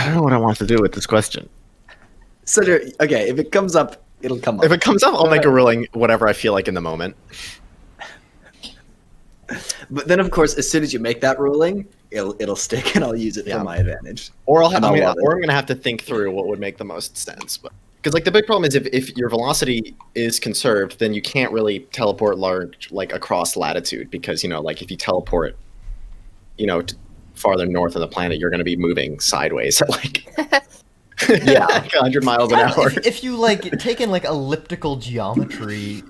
I don't know what I want to do with this question. So, okay, if it comes up, it'll come up. If it comes up, I'll make a ruling, whatever I feel like in the moment. But then, of course, as soon as you make that ruling, it'll stick, and I'll use it for my advantage. Or I'm gonna have to think through what would make the most sense. But because like the big problem is if your velocity is conserved, then you can't really teleport across latitude because like if you teleport, farther north of the planet, you're gonna be moving sideways at like 100 miles an hour. If you take in elliptical geometry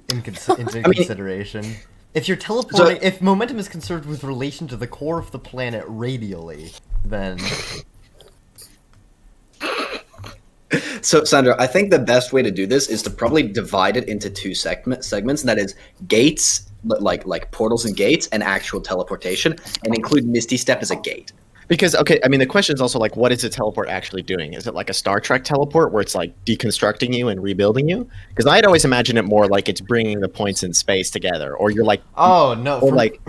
into consideration. If you're teleporting, if momentum is conserved with relation to the core of the planet radially, then... So, Sandra, I think the best way to do this is to probably divide it into two segments, and that is gates, like portals and gates, and actual teleportation, and include Misty Step as a gate. Because, okay, I mean, the question is also, what is the teleport actually doing? Is it like a Star Trek teleport where it's, deconstructing you and rebuilding you? Because I'd always imagine it more like it's bringing the points in space together, or you're Oh, no,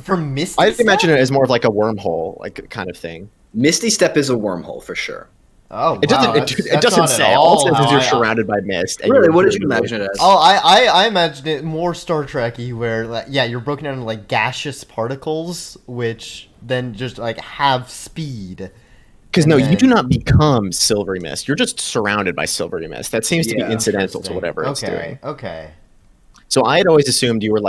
for Misty I'd imagine it as more of like a wormhole, kind of thing. Misty Step is a wormhole, for sure. Oh, wow. It doesn't say. All it says is you're surrounded by mist. And really? What did you imagine it as? Oh, I imagine it more Star Trek-y, where, you're broken down into, gaseous particles, which then just, have speed. Because, you do not become silvery mist. You're just surrounded by silvery mist. That seems to be incidental to whatever it's doing. Okay. So I had always assumed you were,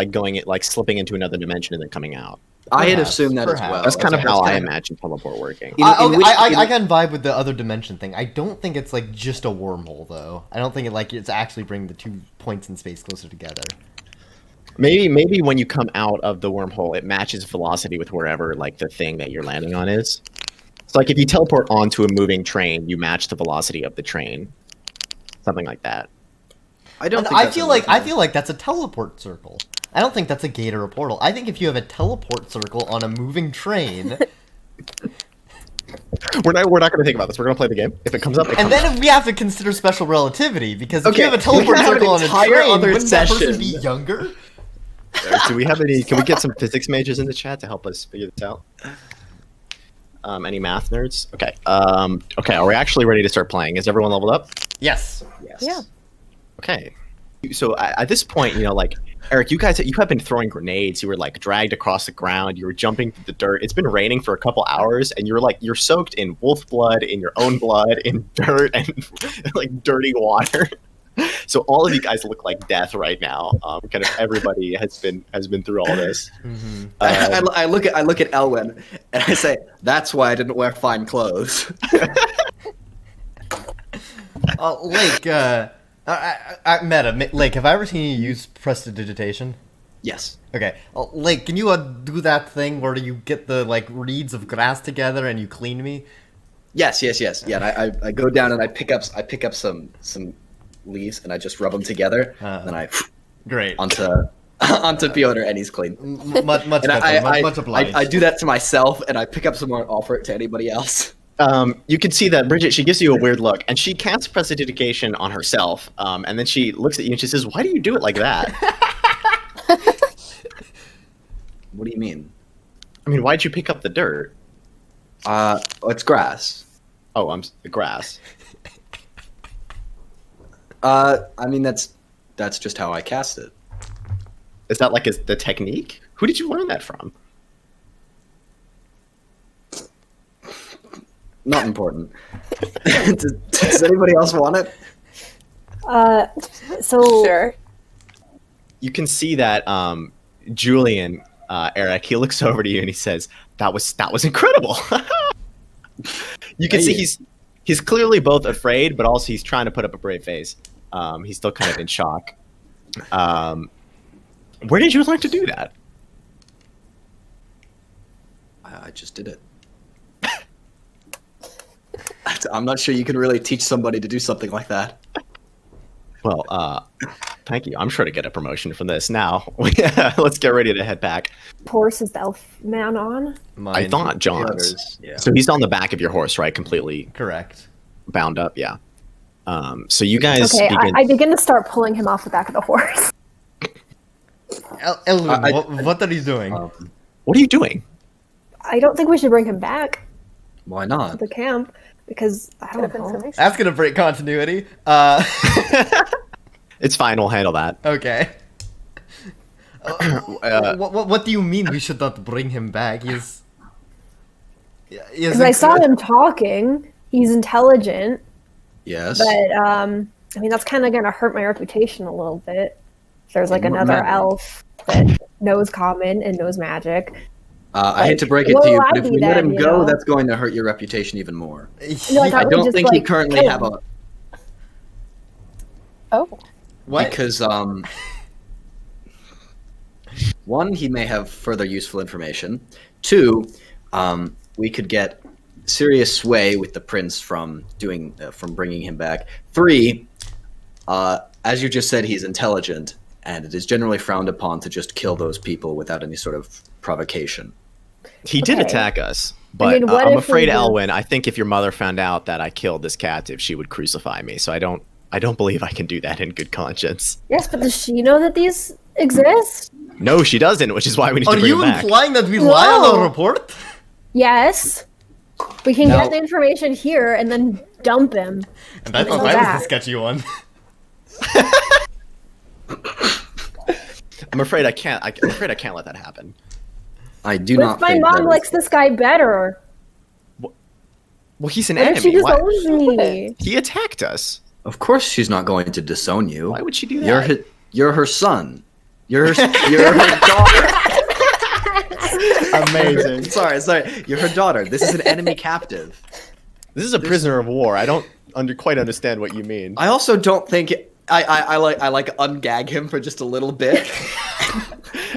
slipping into another dimension and then coming out. I had assumed that as well. That's kind of how I imagine teleport working. I can vibe with the other dimension thing. I don't think it's just a wormhole though. I don't think it's actually bringing the 2 points in space closer together. Maybe when you come out of the wormhole, it matches velocity with wherever the thing that you're landing on is. So if you teleport onto a moving train, you match the velocity of the train, something like that. I feel like that's a teleport circle. I don't think that's a gate or a portal. I think if you have a teleport circle on a moving train... We're not going to think about this. We're going to play the game. If it comes up, and then we have to consider special relativity, because if you have a teleport circle on a train, wouldn't that person be younger? Do we have any... Can we get some physics majors in the chat to help us figure this out? Any math nerds? Okay. Okay, are we actually ready to start playing? Is everyone leveled up? Yes. Yeah. Okay. So at this point, Eric, you have been throwing grenades. You were dragged across the ground. You were jumping through the dirt. It's been raining for a couple hours, and you're soaked in wolf blood, in your own blood, in dirt, and dirty water. So all of you guys look like death right now. Kind of everybody has been through all this. Mm-hmm. I look at Elwyn, and I say, "That's why I didn't wear fine clothes." Lake, have I ever seen you use Presto Digitation? Yes. Okay. Lake, can you do that thing where you get the reeds of grass together and you clean me? Yes. Yeah, I go down and I pick up some leaves and I just rub them together, and I great onto Pyotr, and he's clean. Much better. Much obliged. I do that to myself, and I pick up some more and offer it to anybody else. You can see that Bridget, she gives you a weird look, and she casts Prestidigitation on herself, and then she looks at you and she says, "Why do you do it like that?" What do you mean? I mean, why'd you pick up the dirt? It's grass. Oh, the grass. I mean, that's just how I cast it. Is that the technique? Who did you learn that from? Not important. Does anybody else want it? Sure. You can see that Julian, Eric, he looks over to you and he says, "That was incredible." You can see he's clearly both afraid, but also he's trying to put up a brave face. He's still kind of in shock. Where did you learn to do that? I just did it. I'm not sure you can really teach somebody to do something like that. Well, thank you. I'm sure to get a promotion from this. Now, let's get ready to head back. Horse is the elf man on? I thought John's. Yeah. So he's on the back of your horse, right? Completely correct. Bound up, yeah. So you guys begin... I begin to start pulling him off the back of the horse. Elwyn, what are you doing? What are you doing? I don't think we should bring him back. Why to not? the camp because I don't know. That's gonna break continuity. It's fine. We'll handle that. Okay. What do you mean we should not bring him back? Because I saw him talking. He's intelligent, Yes. but I mean that's kind of gonna hurt my reputation a little bit. If there's like In what another manner? elf that knows common and knows magic. I hate to break it what to you, will but I if be we let then, him you go, know? that's going to hurt your reputation even more. No, I I thought we don't just, think he like, currently kill have him. a Oh. What? because one, he may have further useful information. Two, we could get serious sway with the prince from bringing him back. Three, as you just said, he's intelligent, and it is generally frowned upon to just kill those people without any sort of provocation. He did Okay. attack us, but mean, what I'm if we afraid, just- Elwyn. I think if your mother found out that I killed this captive, she would crucify me. So I don't believe I can do that in good conscience. Yes, but does she know that these exist? No, she doesn't, which is why we need Are to bring you him back. implying that we lie on No. our report? Yes. We can No. get the information here and then dump him. And I Bring thought him I was back. the sketchy one. I'm afraid I can't. I'm afraid I can't let that happen. I do But not if my think mom that is- likes this guy better, Well, he's an what if she enemy. Why? disowns me? He attacked us. Of course she's not going to disown you. Why would she do You're that? you're her son. You're her daughter. Amazing. Sorry. You're her daughter. This is an enemy captive. This is a prisoner of war. I don't quite understand what you mean. I also don't think I like ungag him for just a little bit.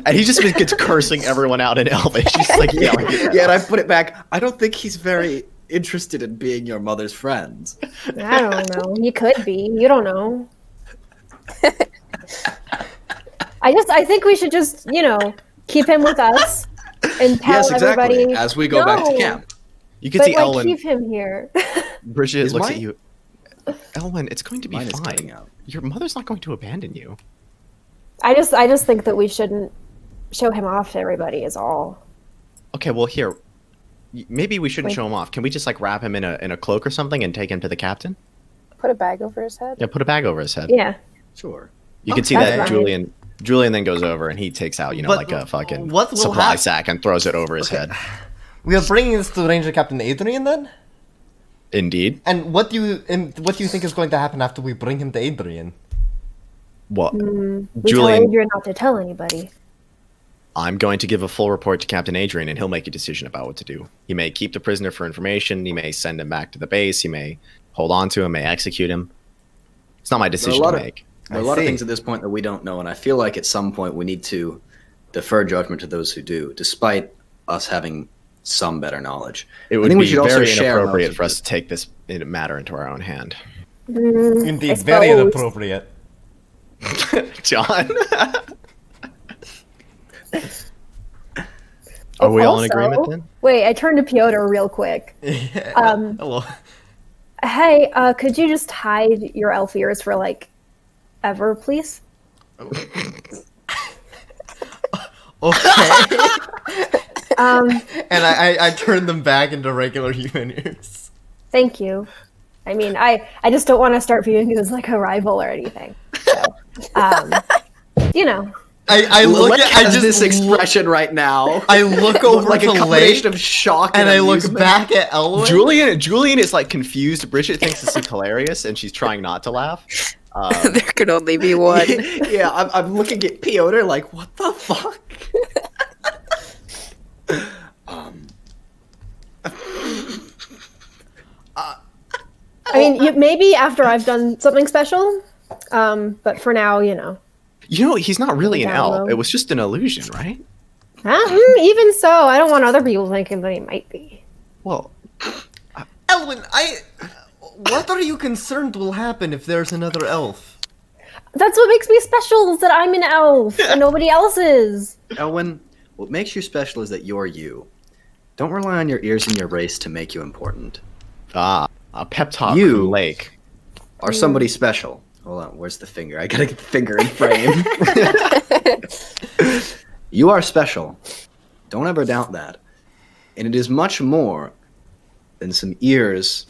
And he just gets cursing everyone out in Elvish. He's like yelling at them. Yeah, and I put it back. I don't think he's very interested in being your mother's friend. I don't know. He could be. You don't know. I think we should just, keep him with us and tell Yes, exactly. everybody. As we go back to No, camp. You can But see like, Elwyn. keep him here. Bridget Is looks my- at you. Elwyn, it's going to be Mine is cutting fine. out. Your mother's not going to abandon you. I just think that we shouldn't show him off to everybody. Is all. Okay, well here, maybe we shouldn't Wait. show him off. Can we just like wrap him in a cloak or something and take him to the captain? Put a bag over his head. Yeah, put a bag over his head. Yeah. Sure. You can see that's that fine. Julian then goes over and he takes out, But like a fucking what will supply hap- sack and throws it over his head. We are bringing this to Ranger Captain Adrian then? Indeed. And what do you think is going to happen after we bring him to Adrian? Well, We tell Julian, Adrian not to tell anybody. I'm going to give a full report to Captain Adrian and he'll make a decision about what to do. He may keep the prisoner for information, he may send him back to the base, he may hold on to him, may execute him. It's not my decision to make. There are I a lot of see. things at this point that we don't know, and I feel like at some point we need to defer judgment to those who do, despite us having some better knowledge. It I would think we be should also very share inappropriate most for of us to take this matter into our own hand. Indeed, I very suppose. inappropriate. John? Are we all in Also- agreement then? Wait, I turned to Pyotr real quick. Hello. Hey, could you just hide your elf ears for like ever, please? Okay. Um, And I turned them back into regular human ears. thank you. I mean, I just don't want to start viewing you as like a rival or anything. So, I look at I just this expression right now. I look over like a to combination Lake of shock and I look amusement. back at Elwyn. Julian is like confused. Bridget thinks this is hilarious and she's trying not to laugh. There could only be one. Yeah, I'm looking at Pyotr like, what the fuck? I mean, maybe after I've done something special, but for now, He's not really an Down elf. low. It was just an illusion, right? Even so, I don't want other people thinking that he might be. Well, Elwyn, what are you concerned will happen if there's another elf? That's what makes me special, is that I'm an elf and nobody else is. Elwyn, what makes you special is that you're you. Don't rely on your ears and your race to make you important. a pep talk You- from Lake. Or somebody special. Hold on, where's the finger? I gotta get the finger in frame. You are special. Don't ever doubt that. And it is much more and some ears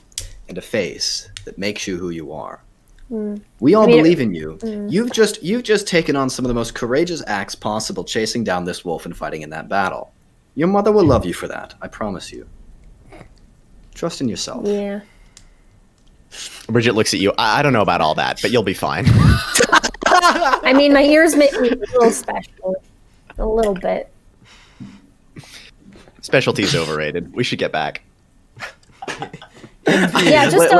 and a face that makes you who you are. Mm. We all I mean, believe in you. You've just taken on some of the most courageous acts possible, chasing down this wolf and fighting in that battle. Your mother will love you for that, I promise you. Trust in yourself. Yeah. Bridget looks at you. I don't know about all that, but you'll be fine. I mean, my ears make me a little special. A little bit. Specialty's overrated. We should get back. Yeah, just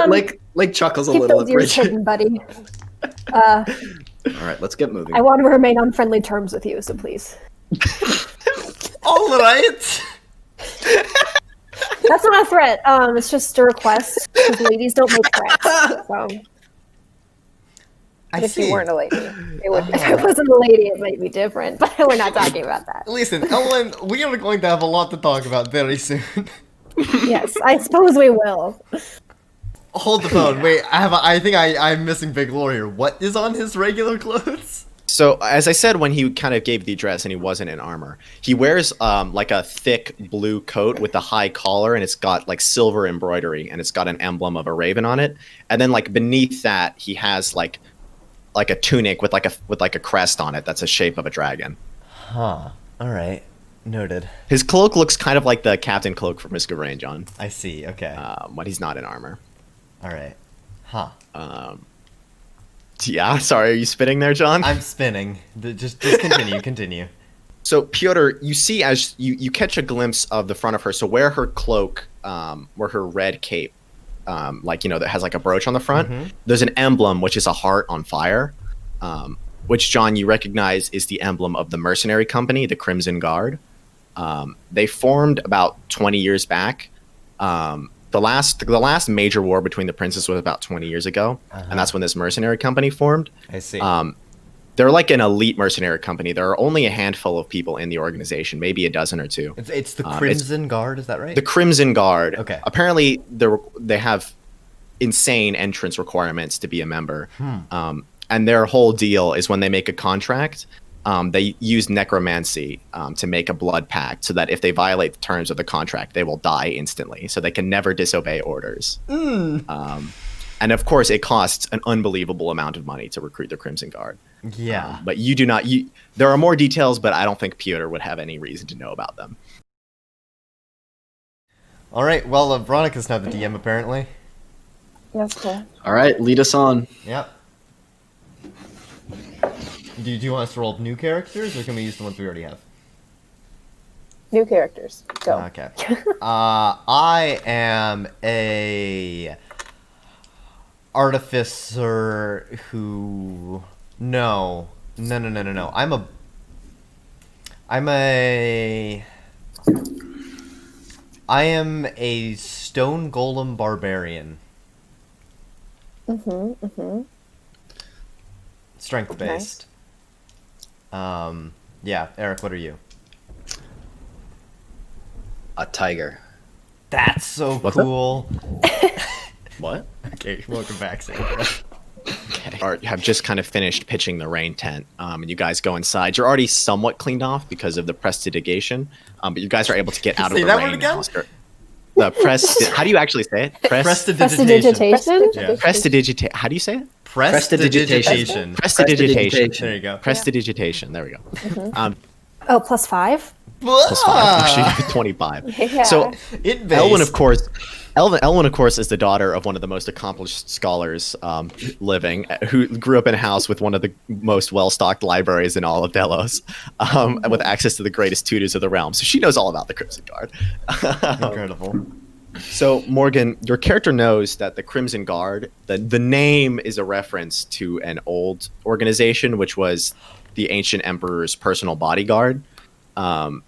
like chuckles a keep little those at ears Bridget. hidden, buddy. All right, let's get moving. I want to remain on friendly terms with you, so please. All right. That's not a threat. It's just a request. Because ladies don't make threats. So. I If you see. weren't a lady, it would be. If I wasn't a lady, it might be different. But we're not talking about that. Listen, Elwyn, we are going to have a lot to talk about very soon. Yes, I suppose we will. Hold the phone. Wait, I think I'm missing big lore here. What is on his regular clothes? So, as I said, when he kind of gave the address and he wasn't in armor, he wears like a thick blue coat with a high collar, and it's got like silver embroidery, and it's got an emblem of a raven on it. And then like beneath that, he has like a tunic with like a crest on it that's a shape of a dragon. Huh. All right. Noted. His cloak looks kind of like the captain cloak from Risk of Rain, John, I see. Okay. when he's not in armor. All right. Huh. Yeah, sorry, are you spitting there, John? I'm spinning. Just continue. Continue. So, Pyotr, you see as you catch a glimpse of the front of her. So where her cloak, where her red cape, that has like a brooch on the front, there's an emblem, which is a heart on fire, which, John, you recognize is the emblem of the mercenary company, the Crimson Guard. They formed about 20 years back. The last major war between the princes was about 20 years ago, and that's when this mercenary company formed. I see. They're like an elite mercenary company. There are only a handful of people in the organization, maybe a dozen or two. It's the Crimson Guard, is that right? The Crimson Guard. Okay. Apparently, they have insane entrance requirements to be a member. And their whole deal is when they make a contract, they use necromancy to make a blood pact so that if they violate the terms of the contract, they will die instantly. So they can never disobey orders. And of course, it costs an unbelievable amount of money to recruit the Crimson Guard. Yeah. But you do not. There are more details, but I don't think Pyotr would have any reason to know about them. All right. Well, Veronica's now the DM, apparently. That's cool. All right, lead us on. Yep. Do you want us to roll new characters, or can we use the ones we already have? New characters. Go. Okay. I am a artificer who... No. I'm a stone golem barbarian. Strength based. Yeah, Eric, what are you? A tiger. That's so What's that? cool. What? Okay, welcome back, Sandra. Okay. You have just kind of finished pitching the rain tent, and you guys go inside. You're already somewhat cleaned off because of the prestidigitation, but you guys are able to get out of Say the that rain word again? now. How do you actually say it? Prestidigitation? Yeah. Prestidigitate. How do you say it? Prestidigitation. Prestidigitation. There you go. Prestidigitation. There we go. Oh, +5? Plus 5. She got 25. Yeah. So It Elwyn, of course, is the daughter of one of the most accomplished scholars living, who grew up in a house with one of the most well-stocked libraries in all of Delos, with access to the greatest tutors of the realm. So she knows all about the Crimson Guard. Incredible. So Morgan, your character knows that the Crimson Guard, the name is a reference to an old organization, which was the ancient emperor's personal bodyguard.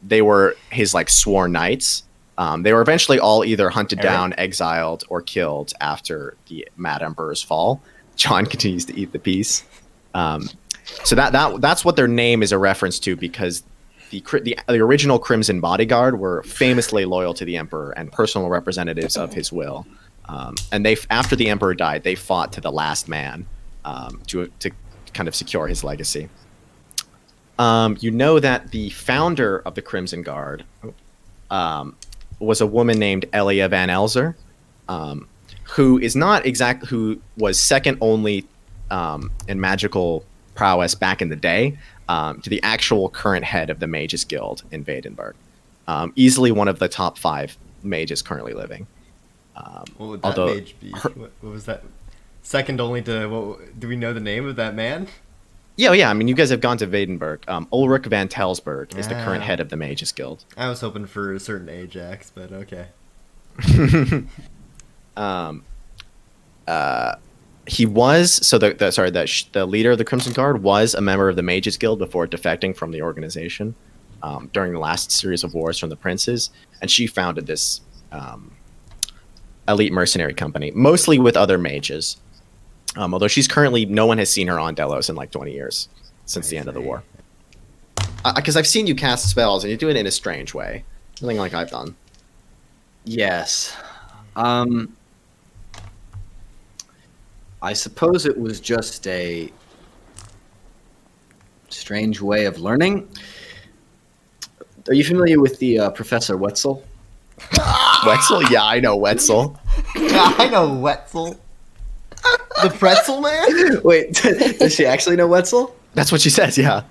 They were his sworn knights. They were eventually all either hunted down, exiled, or killed after the Mad Emperor's fall. John continues to eat the peace. So that's what their name is a reference to, because the original Crimson Bodyguard were famously loyal to the Emperor and personal representatives of his will. And after the Emperor died, they fought to the last man to kind of secure his legacy. You know that the founder of the Crimson Guard was a woman named Elia Van Elzer. who is not exactly who was second only in magical prowess back in the day to the actual current head of the Mages Guild in Vadenburg. Easily one of the top 5 mages currently living. What would that mage be? What was that? Second only to do we know the name of that man? Yeah. I mean, you guys have gone to Vadenburg. Ulrich van Telsberg is the current head of the Mages Guild. I was hoping for a certain Ajax, but okay. He was the leader of the Crimson Guard was a member of the Mages Guild before defecting from the organization during the last series of wars from the princes, and she founded this elite mercenary company, mostly with other mages. Although no one has seen her on Delos in like 20 years since the end of the war. Because I've seen you cast spells and you do it in a strange way, something like I've done. Yes. I suppose it was just a strange way of learning. Are you familiar with the Professor Wetzel? Wetzel? Yeah, I know Wetzel. Yeah, I know Wetzel. The pretzel man? Wait, does she actually know Wetzel? That's what she says, yeah.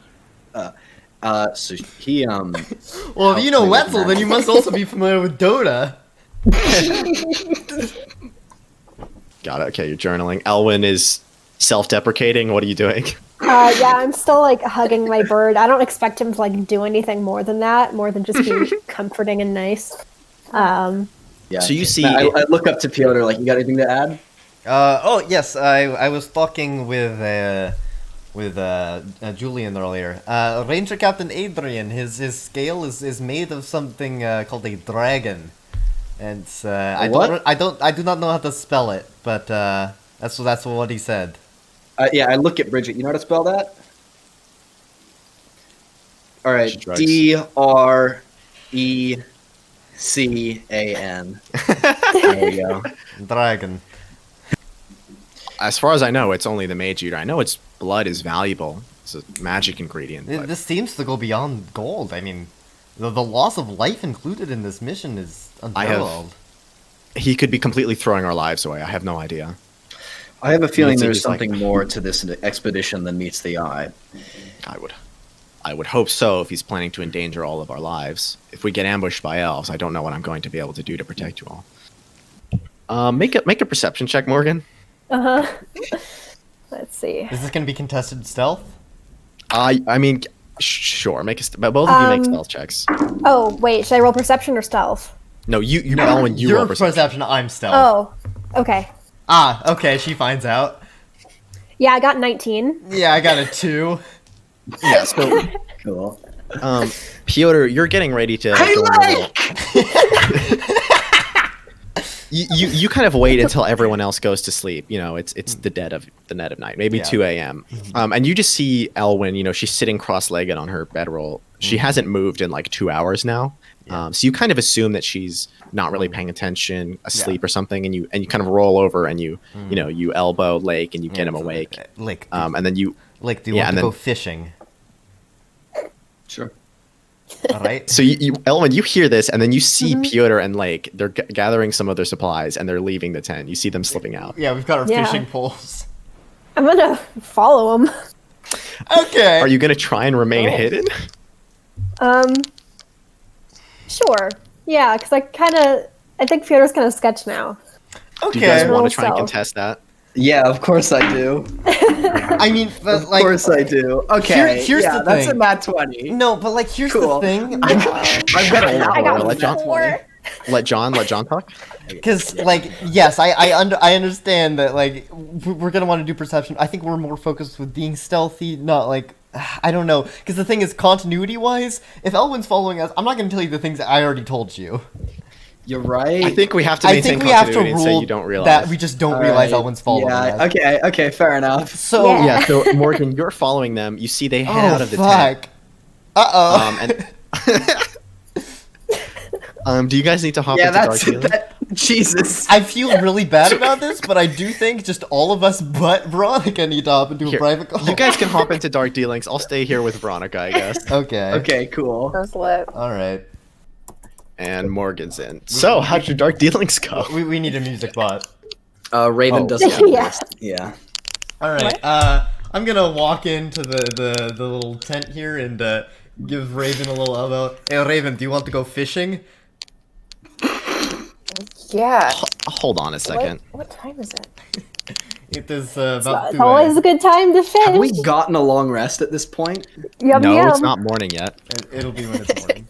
So he Well, if you know Wetzel, then you must also be familiar with Dota. Got it. Okay, you're journaling. Elwyn is self-deprecating. What are you doing? Yeah, I'm still like hugging my bird. I don't expect him to like do anything more than that, more than just be comforting and nice. Yeah. So you see, I look up to Pyotr. Like, you got anything to add? Oh yes, I was talking with Julian earlier. Ranger Captain Adrian, his scale is made of something called a dragon, and I do not know how to spell it, but that's what he said. Yeah, I look at Bridget. You know how to spell that? All right, She Drecan. There you go. Dragon. as far as I know, it's only the mage eater. I know its blood is valuable. It's a magic ingredient. But This seems to go beyond gold. I mean, the loss of life included in this mission is unparalleled. he could be completely throwing our lives away. I have no idea. I have a feeling It's there's like- something more to this expedition than meets the eye. I would hope so if he's planning to endanger all of our lives. If we get ambushed by elves, I don't know what I'm going to be able to do to protect you all. Make a perception check, Morgan. Let's see. Is this going to be contested stealth? I mean, sure. Both of you make stealth checks. Oh, wait. Should I roll perception or stealth? No, Elwyn, you Your roll perception. perception, I'm stealth. Oh, okay. Ah, okay, she finds out. Yeah, I got 19. Yeah, I got a 2. Yeah, so Cool. Pyotr, you're getting ready to. You kind of wait until everyone else goes to sleep. You know, it's the dead of night, maybe Yeah. 2 a.m. And you just see Elwyn. You know, she's sitting cross-legged on her bedroll. She hasn't moved in like 2 hours now. So you kind of assume that she's not really paying attention, asleep or something, and you kind of roll over and you elbow Lake and you get him awake. Lake, And then you. Lake, do you yeah, want and to then- go fishing? Sure. All right. So Elwyn, you hear this, and then you see Pyotr and Lake. They're gathering some of their supplies, and they're leaving the tent. You see them slipping out. Yeah, we've got our Yeah. fishing poles. I'm gonna follow him. Okay. Are you going to try and remain Oh. hidden? Sure. Yeah, because I think Fyodore's kind of sketch now. Okay. Do you guys want Roll to try and stealth. contest that? Yeah, of course I do. I mean, but Of like, course I do. Okay. here's yeah, the that's thing. a nat 20. no, but like, here's Cool. the thing. I've got a I got let John- 4. Let John talk. Because, like, yes, I understand that, like, we're gonna want to do perception. I think we're more focused with being stealthy, not like, I don't know. Because the thing is, continuity-wise, if Elwyn's following us, I'm not gonna tell you the things that I already told you. You're right. I think we have to I maintain think we have to continuity and say rule you don't realize. that we just don't realize Alright, Elwyn's following Yeah, us. okay, fair enough. So, Yeah. Yeah, so Morgan, you're following them. You see they head oh, out of the tent. fuck. Uh-oh. And do you guys need to hop Yeah, into Dark that's Healing? that. Jesus. I feel really bad about this, but I do think just all of us but Veronica need to hop into a Here, private call. you guys can hop into Dark Dealings. I'll stay here with Veronica, I guess. Okay. Okay, cool. That's lit. All right. And Morgan's in. So, how'd your dark dealings go? We need a music bot. Raven Oh, doesn't have yeah. this. Yeah. All right. I'm gonna walk into the little tent here and give Raven a little elbow. Hey, Raven, do you want to go fishing? Yeah. Hold on a second. What time is it? It is about It's 2 always a good time to fish. Have we gotten a long rest at this point? Yum, No, yum. it's not morning yet. It'll be when it's morning.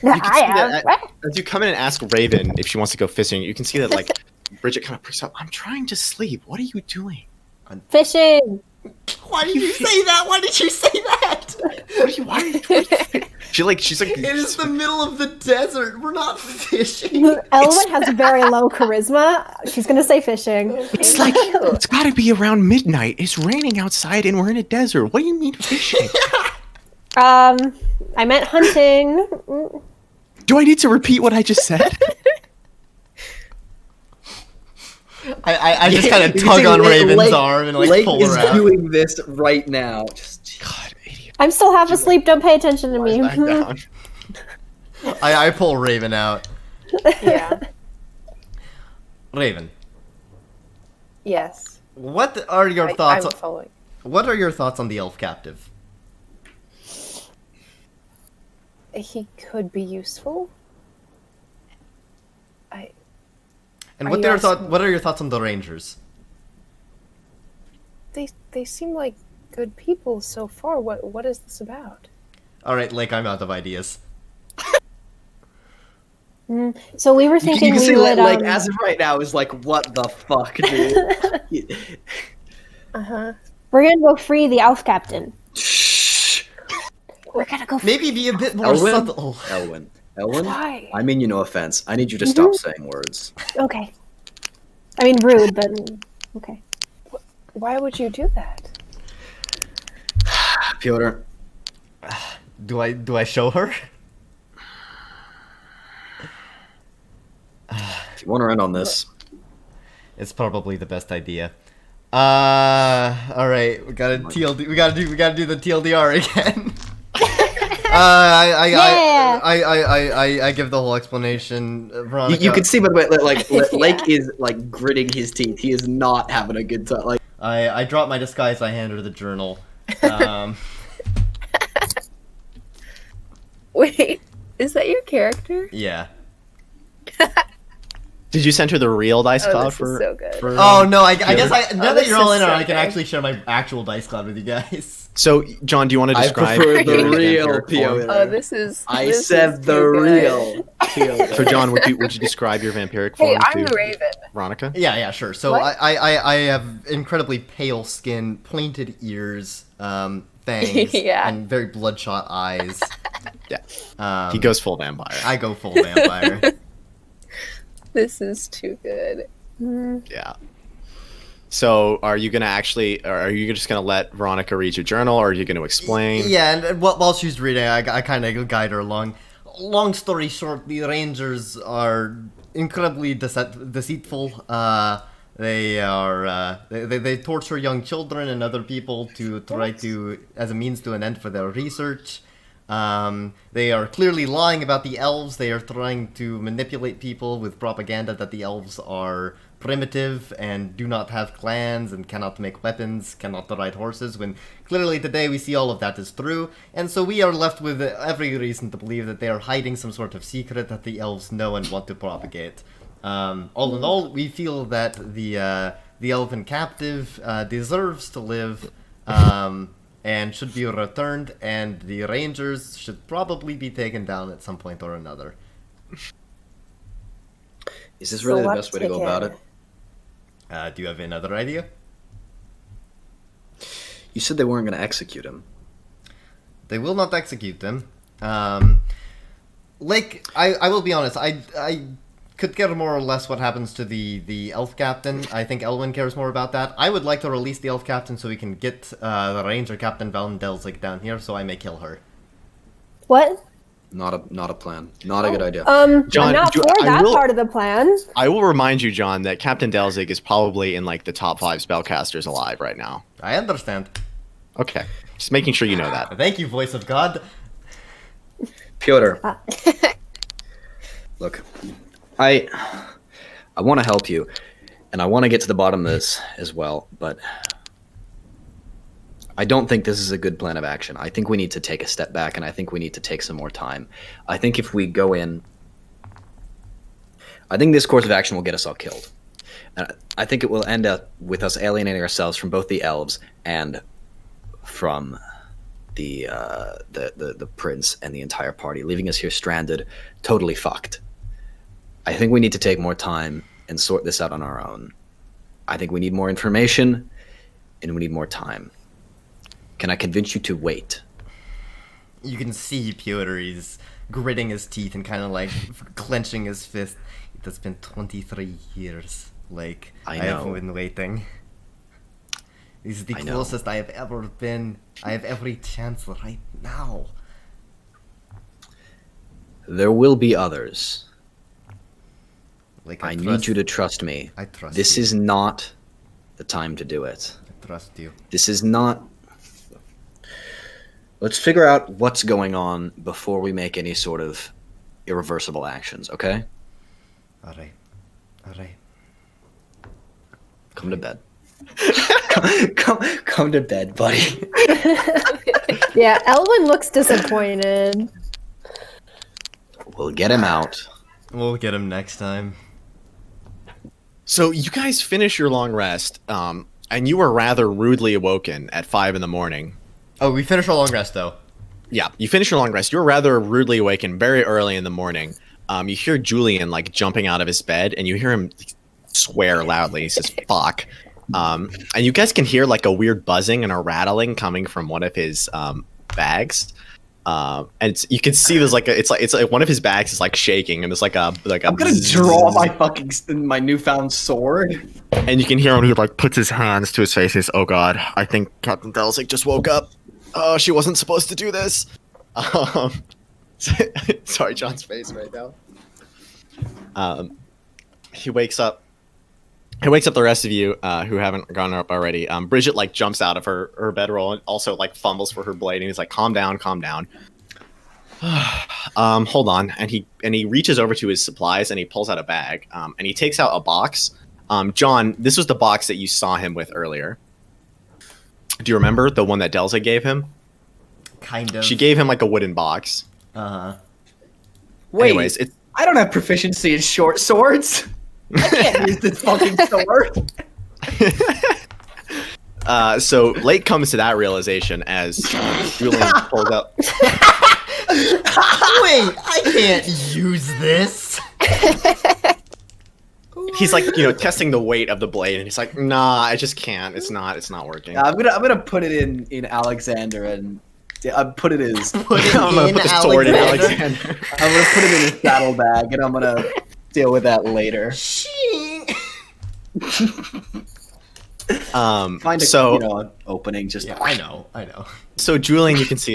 Yeah, You can I see am. that as you come in and ask Raven if she wants to go fishing, you can see that like Bridget kind of perks up. I'm trying to sleep. What are you doing? Fishing. Why did you say that? Why did you say that? Why are you doing? She's like It is the middle of the desert. We're not fishing. Elwyn has very low charisma. She's gonna say fishing. It's like it's got to be around midnight. It's raining outside and we're in a desert. What do you mean fishing? I meant hunting. Do I need to repeat what I just said? I just kind of You can tug see on Lake- Raven's arm and like Lake pull is her out. doing this right now. Just God, idiot. I'm still half asleep. Don't pay attention to me. Back down. I pull Raven out. Yeah. Raven, Yes. what are your thoughts? I'm following. What are your thoughts on the elf captive? He could be useful. And Are what you are asking- what are your thoughts on the rangers? They seem like good people so far. What is this about? All right, Lake, I'm out of ideas. So we were you thinking can we see would. like as of right now is like, what the fuck, dude? We're gonna go free the elf captain. Shh. We're gonna go. Maybe be a bit more Elwyn? subtle. Elwyn. Why? I mean you no offense. I need you to stop saying words. Okay. I mean rude, but okay. Why would you do that? Pyotr, Do I show her? if you want to end on this, It's probably the best idea. All right, we gotta TLD. We gotta do the TLDR again. I give the whole explanation. Veronica, you can see by the way, like Lake is like gritting his teeth. He is not having a good time. Like, I drop my disguise. I hand her the journal. Wait, is that your character? Yeah. Did you send her the real dice Oh, cloud this is for? so good. for Oh no, I guess now that this you're all is in on it, so I can good. actually share my actual dice cloud with you guys. So, John, do you want to I describe prefer the your real vampiric form? Pyotr. Oh, this is. I this said is the too good. real. Pyotr. So, John, would you describe your vampiric form Hey, I'm to the Raven. Veronica? Yeah, sure. So What? I have incredibly pale skin, pointed ears, fangs, Yeah. and very bloodshot eyes. Yeah. He goes full vampire. I go full vampire. This is too good. Yeah. So, are you gonna actually, or are you just gonna let Veronica read your journal, or are you gonna explain? Yeah, and while she's reading, I kind of guide her along. Long story short, the Rangers are incredibly deceitful. They torture young children and other people to try to, as a means to an end for their research. They are clearly lying about the elves. They are trying to manipulate people with propaganda that the elves are primitive and do not have clans and cannot make weapons, cannot ride horses, when clearly today we see all of that is true. And so we are left with every reason to believe that they are hiding some sort of secret that the elves know and want to propagate. All in all, we feel that the elven captive deserves to live and should be returned, and the Rangers should probably be taken down at some point or another. Is this really the Select best way to go about it? Do you have another idea? You said they weren't going to execute him. They will not execute them. Like, I will be honest, I could care more or less what happens to the elf captain. I think Elwyn cares more about that. I would like to release the elf captain so we can get the ranger captain Valendelzik down here so I may kill her. What? Not a plan. Not a good idea. John, I'm not do- for I that will- part of the plan. I will remind you, John, that Captain Delzig is probably in like the top 5 spellcasters alive right now. I understand. Okay, just making sure you know that. Thank you, voice of God. Pyotr, Look, I want to help you, and I want to get to the bottom of this as well, but I don't think this is a good plan of action. I think we need to take a step back, and I think we need to take some more time. I think if we go in, I think this course of action will get us all killed. And I think it will end up with us alienating ourselves from both the elves and from the prince and the entire party, leaving us here stranded, totally fucked. I think we need to take more time and sort this out on our own. I think we need more information, and we need more time. Can I convince you to wait? You can see Pyotr, he's gritting his teeth and kind of like clenching his fist. It has been 23 years. Like, I have been waiting. This is the closest I have ever been. I have every chance right now. There will be others. Like, I need you to trust me. I trust This you. is not the time to do it. I trust you. This is not... Let's figure out what's going on before we make any sort of irreversible actions, okay? Alright. Alright. Come to bed. come to bed, buddy. Yeah, Elwyn looks disappointed. We'll get him out. We'll get him next time. So you guys finish your long rest, and you were rather rudely awoken at 5 in the morning. Oh, we finished our long rest, though. Yeah, you finish your long rest. You're rather rudely awakened very early in the morning. You hear Julian like jumping out of his bed, and you hear him swear loudly. He says, "Fuck." And you guys can hear like a weird buzzing and a rattling coming from one of his bags. And you can see there's like it's like one of his bags is like shaking, and there's like a I'm gonna draw my newfound sword. And you can hear him. He like puts his hands to his face. And says, "Oh God, I think Captain Delsic just woke up. Oh, she wasn't supposed to do this." Sorry, John's face right now. He wakes up. He wakes up the rest of you who haven't gone up already. Bridget like jumps out of her bedroll and also like fumbles for her blade, and he's like, "Calm down, calm down." Hold on, and he reaches over to his supplies and he pulls out a bag, and he takes out a box. John, this was the box that you saw him with earlier. Do you remember the one that Delza gave him? Kind of. She gave him like a wooden box. Wait, Anyways, I don't have proficiency in short swords. I can't use this fucking sword. So Lake comes to that realization as Julian pulls up. Wait, I can't use this. He's like, testing the weight of the blade, and he's like, "Nah, I just can't. It's not working." I'm gonna put it in Alexander and put it as. I'm gonna put the sword in Alexander. I'm gonna put it in a saddlebag, and I'm gonna deal with that later. Find a opening. Just Yeah, I know. So Julian, you can see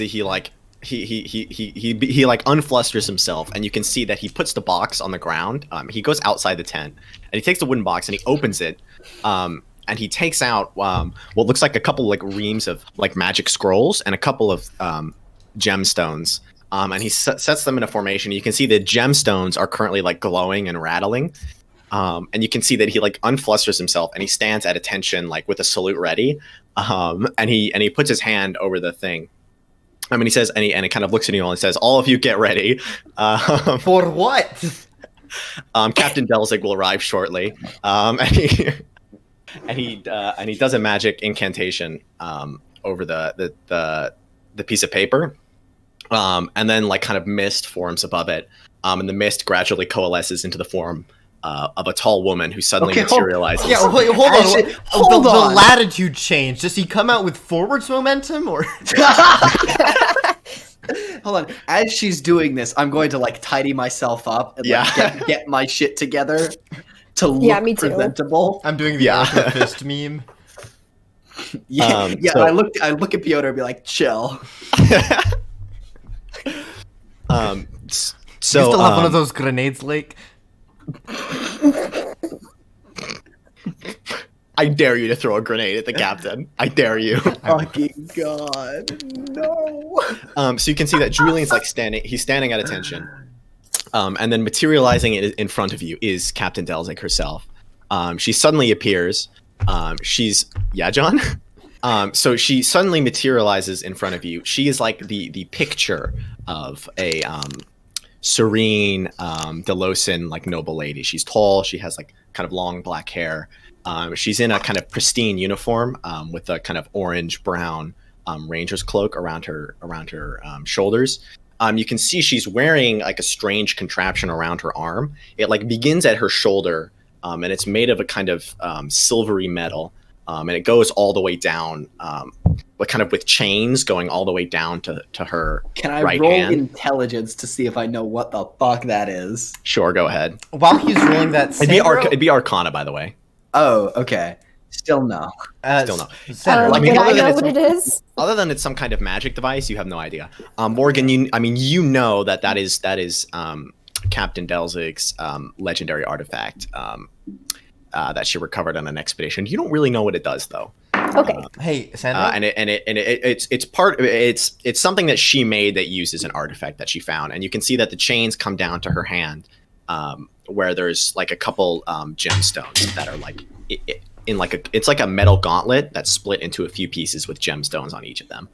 he like he like unflusters himself, and you can see that he puts the box on the ground. He goes outside the tent, and he takes the wooden box and he opens it. And he takes out what looks like a couple like reams of like magic scrolls and a couple of gemstones. And he sets them in a formation. You can see the gemstones are currently like glowing and rattling. And you can see that he like unflusters himself and he stands at attention, like with a salute ready. And he puts his hand over the thing. I mean, he says, and he kind of looks at you all and says, "All of you get ready." For what? Captain Delzig will arrive shortly. And he does a magic incantation over the piece of paper. And then like kind of mist forms above it. And the mist gradually coalesces into the form of a tall woman who suddenly materializes. Yeah, wait, hold on. Hold on. The latitude change. Does he come out with forwards momentum or? Hold on. As she's doing this, I'm going to like tidy myself up and like, get my shit together to look me too. presentable. I'm doing the Arthur Fist meme. I look at Pyotr and be like, "Chill." So you still have one of those grenades, Lake? I dare you to throw a grenade at the captain. I dare you. Fucking God, no. So you can see that Julian's like standing. He's standing at attention. And then materializing it in front of you is Captain Delzig herself. She suddenly appears. Yeah, John. So she suddenly materializes in front of you. She is like the picture of a serene Delosan like noble lady. She's tall. She has like kind of long black hair. She's in a kind of pristine uniform with a kind of orange brown ranger's cloak around her shoulders. You can see she's wearing like a strange contraption around her arm. It like begins at her shoulder, and it's made of a kind of silvery metal, and it goes all the way down, but kind of with chains going all the way down to her Can I right roll hand. intelligence to see if I know what the fuck that is? Sure, go ahead. While he's rolling that, It'd be Arcana, by the way. Oh, okay. Still no. Still no. Sandra, I Would mean, I other than know it's- what it is? Other than it's some kind of magic device, you have no idea. Morgan, you know that is Captain Delzig's legendary artifact that she recovered on an expedition. You don't really know what it does, though. Okay. hey, Sandra. It's something that she made that uses an artifact that she found, and you can see that the chains come down to her hand, where there's like a couple gemstones that are like it's like a metal gauntlet that's split into a few pieces with gemstones on each of them.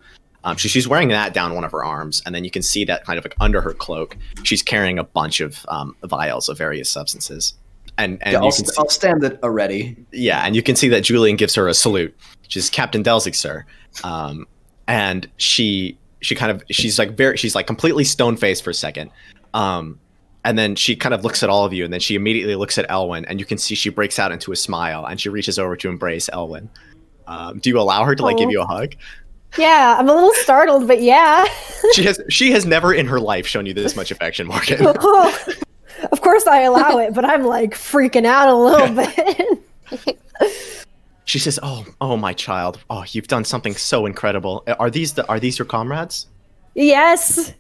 She's wearing that down one of her arms, and then you can see that kind of like under her cloak, she's carrying a bunch of vials of various substances. And Yeah, I'll stand it already. yeah, and you can see that Julian gives her a salute. She's Captain Delzig, sir. And she's like completely stone faced for a second. And then she kind of looks at all of you, and then she immediately looks at Elwyn, and you can see she breaks out into a smile, and she reaches over to embrace Elwyn. Do you allow her to give you a hug? Yeah, I'm a little startled, but yeah. She has never in her life shown you this much affection, Morgan. Of course I allow it, but I'm like freaking out a little bit. She says, "Oh, my child. Oh, you've done something so incredible. Are these your comrades?" Yes.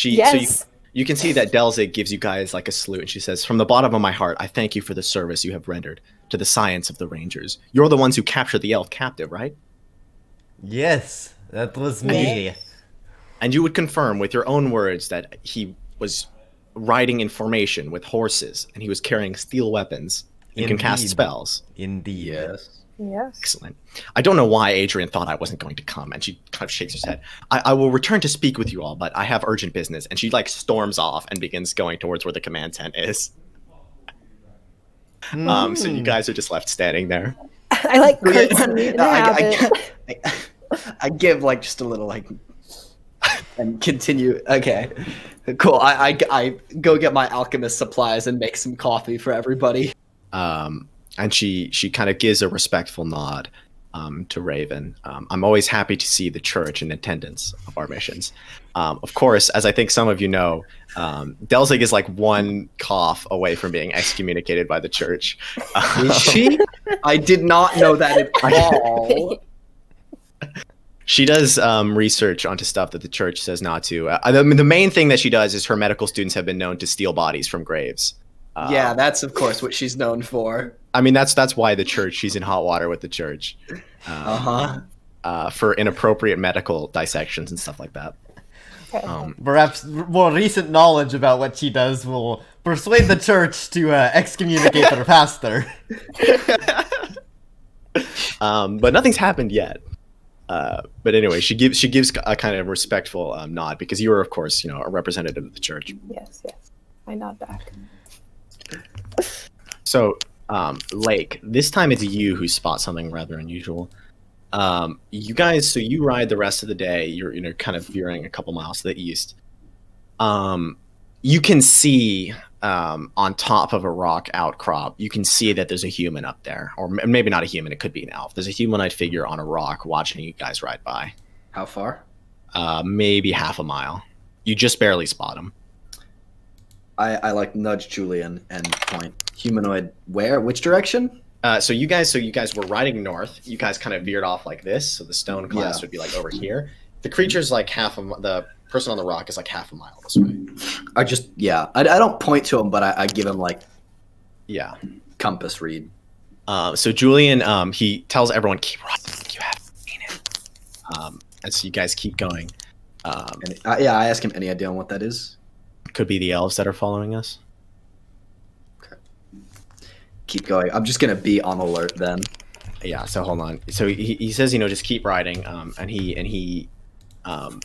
Yes. So you can see that Delzig gives you guys like a salute, and she says, "From the bottom of my heart, I thank you for the service you have rendered to the science of the Rangers. You're the ones who captured the elf captive, right? Yes, that was me. And you would confirm with your own words that he was riding in formation with horses, and he was carrying steel weapons and can cast Indeed. spells." Indeed. Yes. Yes. Excellent. I don't know why Adrian thought I wasn't going to come, and she kind of shakes her head. I will return to speak with you all, but I have urgent business. And she like storms off and begins going towards where the command tent is. So you guys are just left standing there. I like curtsy and have it. I give like just a little like and continue. Okay, cool. I go get my alchemist supplies and make some coffee for everybody. And she kind of gives a respectful nod to Raven. I'm always happy to see the church in attendance of our missions. Of course, as I think some of you know, Delzig is like one cough away from being excommunicated by the church. Is she? I did not know that at all. She does research onto stuff that the church says not to. The main thing that she does is her medical students have been known to steal bodies from graves. Yeah, that's of course what she's known for. I mean, that's why the church. She's in hot water with the church. For inappropriate medical dissections and stuff like that. Perhaps more recent knowledge about what she does will persuade the church to excommunicate their pastor. But nothing's happened yet. But anyway, she gives a kind of respectful nod because you are, of course, a representative of the church. Yes. I nod back. So, Lake, this time it's you who spot something rather unusual. You guys, so you ride the rest of the day. You're kind of veering a couple miles to the east. You can see on top of a rock outcrop, you can see that there's a human up there, or maybe not a human. It could be an elf. There's a humanoid figure on a rock watching you guys ride by. How far? Maybe half a mile. You just barely spot him. I like nudge Julian and point. Humanoid where? Which direction? So you guys were riding north. You guys kind of veered off like this, so the stone class would be like over here. The creature's like the person on the rock is like half a mile this way. I don't point to him, but I give him like compass read. So Julian, he tells everyone, keep riding like you haven't seen it. As you guys keep going. I ask him any idea on what that is. Could be the elves that are following us. Keep going. I'm just gonna be on alert then. Yeah, so hold on. So he says, just keep riding, and he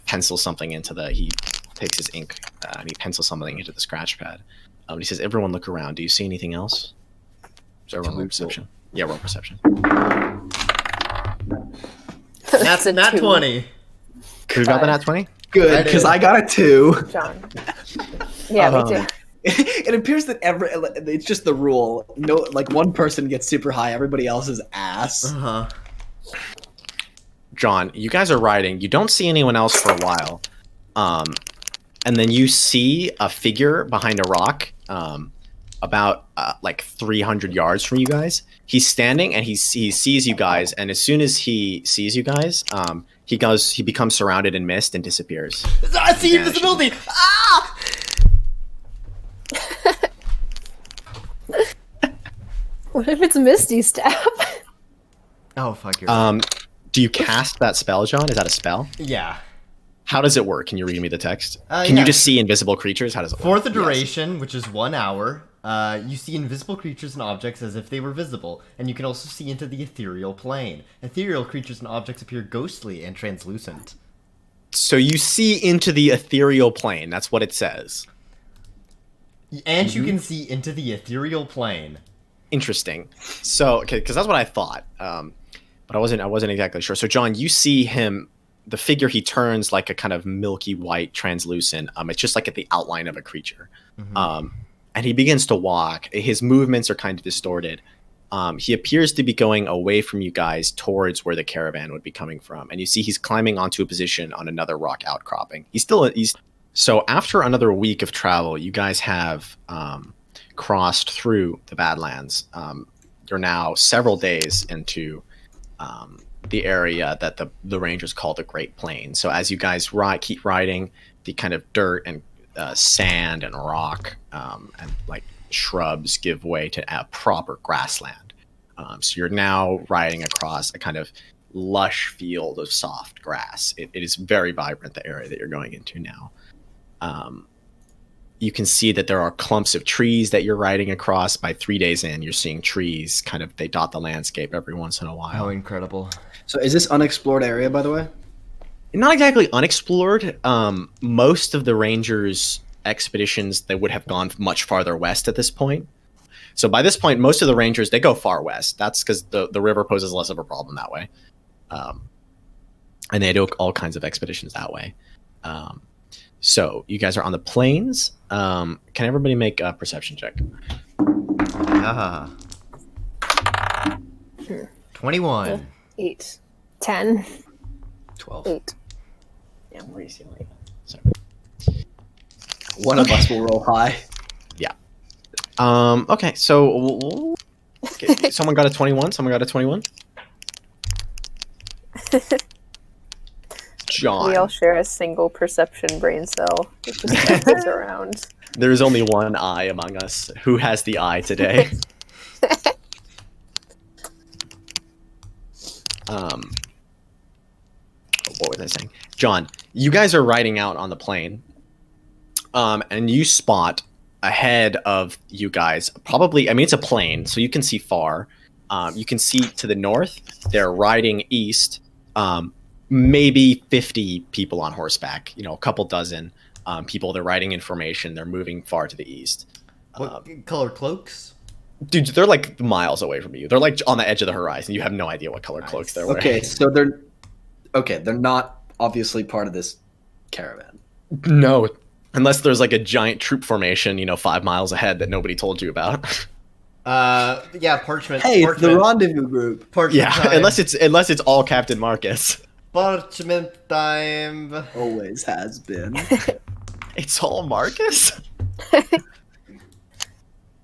pencils something into he takes his ink, and he pencils something into the scratch pad. He says, everyone look around. Do you see anything else? So everyone roll perception. Yeah, roll perception. That's a nat 20. Who got the nat 20? Good, because I got a 2. John. Yeah, me too. It appears that it's just the rule. No, like one person gets super high, everybody else is ass. Uh-huh. John, you guys are riding. You don't see anyone else for a while. And then you see a figure behind a rock about like 300 yards from you guys. He's standing and he sees you guys, and as soon as he sees you guys, he becomes surrounded in mist and disappears. I see invisibility! Ah! What if it's Misty Step? Oh, fuck you. Do you cast that spell, John? Is that a spell? Yeah. How does it work? Can you read me the text? Can yeah. you just see invisible creatures? How does it work? For the duration, which is 1 hour, you see invisible creatures and objects as if they were visible, and you can also see into the ethereal plane. Ethereal creatures and objects appear ghostly and translucent. So you see into the ethereal plane. That's what it says. And you can see into the ethereal plane. Interesting. So, okay, because that's what I thought, but I wasn't exactly sure. So, John, you see him. The figure, he turns like a kind of milky white, translucent. It's just like at the outline of a creature. Mm-hmm. And he begins to walk. His movements are kind of distorted. He appears to be going away from you guys towards where the caravan would be coming from. And you see he's climbing onto a position on another rock outcropping. So after another week of travel, you guys have crossed through the Badlands. You're now several days into the area that the rangers call the Great Plain. So as you guys keep riding, the kind of dirt and sand and rock and like shrubs give way to a proper grassland. So you're now riding across a kind of lush field of soft grass. It is very vibrant, the area that you're going into now. You can see that there are clumps of trees that you're riding across. By 3 days in, you're seeing trees they dot the landscape every once in a while. Oh, incredible. So is this unexplored area, by the way? Not exactly unexplored. Most of the Rangers' expeditions, they would have gone much farther west at this point. So by this point, most of the Rangers, they go far west. That's because the river poses less of a problem that way. And they do all kinds of expeditions that way. So you guys are on the plains. Can everybody make a perception check? 21. 8. 10. 12. 8. Yeah, where you see like that? One of us will roll high. Yeah. Okay, so okay, someone got a 21. Someone got a 21. John. We all share a single perception brain cell. It just passes around. There is only one eye among us. Who has the eye today? What was I saying? John, you guys are riding out on the plain, and you spot ahead of you guys, probably, I mean, it's a plain, so you can see far. You can see to the north, they're riding east, maybe 50 people on horseback, a couple dozen people. They're riding information. They're moving far to the east. What color cloaks? Dude, they're like miles away from you. They're like on the edge of the horizon. You have no idea what color cloaks they're wearing. Okay, so they're not obviously part of this caravan. No, unless there's like a giant troop formation, 5 miles ahead that nobody told you about. Yeah, parchment. Hey, parchment. it's the rendezvous group. Parchment Yeah, time. unless it's all Captain Marcus. Parchment time. Always has been. It's all Marcus?